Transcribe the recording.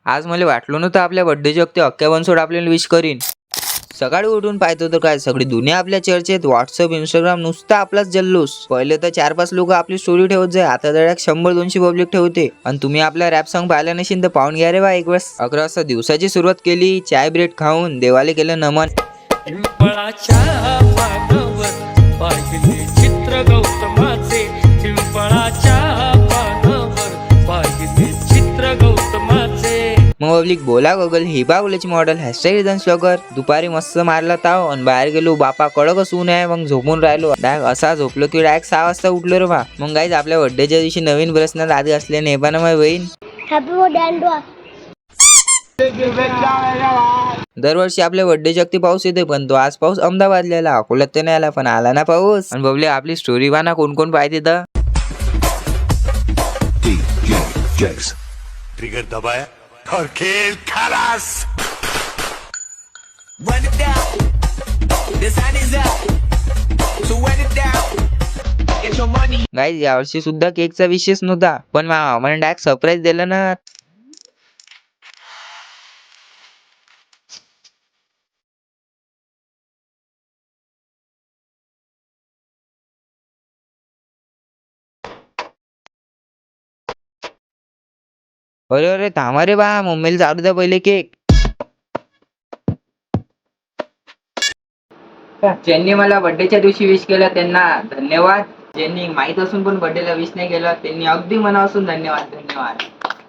आज मला वाटलं नव्हतं आपल्या बर्थडेच्या वक्ती अख्ख्या बनसोड आपल्याला विश करीन. सकाळी उठून पाहतो तर काय सगळी दुनिया आपल्या चर्चेत. व्हॉट्सअप इंस्टाग्राम नुसता आपलाच जल्लोष. पहिले तर 4-5 लोक आपली स्टोरी ठेवत जाय, आता तर 100-200 पब्लिक ठेवते. आणि तुम्ही आपला रॅप सॉन्ग पाहिला नसेल तर पाहून घ्या रे बा एक वेळेस. 11 वाजता दिवसाची सुरुवात केली, चाय ब्रेड खाऊन देवाले केलं नमन. पिंपळाच्या पानावर पाहिले चित्र गौतमाचे, पिंपळाच्या पानावर पाहिले चित्र गौतमाचे. मग पब्लिक बोला गगल हिबा बोलायची मॉडेल हॅशटॅग डान्स ब्लॉगर. दुपारी मस्त मारला ताव आणि बाहेर गेलो. बापा कडक ऊन आहे, मग झोपून राहिलो. डायरेक्ट असा झोपलो की डायरेक्ट 6 वाजता उठलो रे बा. मग गाईज आपल्या बर्थडेच्या दिवशी नवीन प्रश्न आधी असल्याने हेबाना माझी बहीण हॅपी बर्थडे. दरवर्षी आपल्या बर्थडेच्या वक्ती पाऊस येते, पण तो आज पाऊस अहमदाबादला आला, अकोल्यात तर नाही आला, पण आला ना पाऊस. आणि बबले आपली स्टोरी पाना कोण कोण पाहते तर. ट्रिगर दबाया और खेल खलास. गाईज यावर्षी सुद्धा केकचा विशेष नव्हता, पण मला डायरेक्ट सरप्राईज दिलं ना. अरे अरे थांबा रे बा, मम्मीला चालू द्या पहिले केक. ज्यांनी मला बर्थडेच्या दिवशी विश केलं त्यांना धन्यवाद. ज्यांनी माहित असून पण बर्थडेला विश नाही केलं त्यांनी अगदी मनापासून धन्यवाद.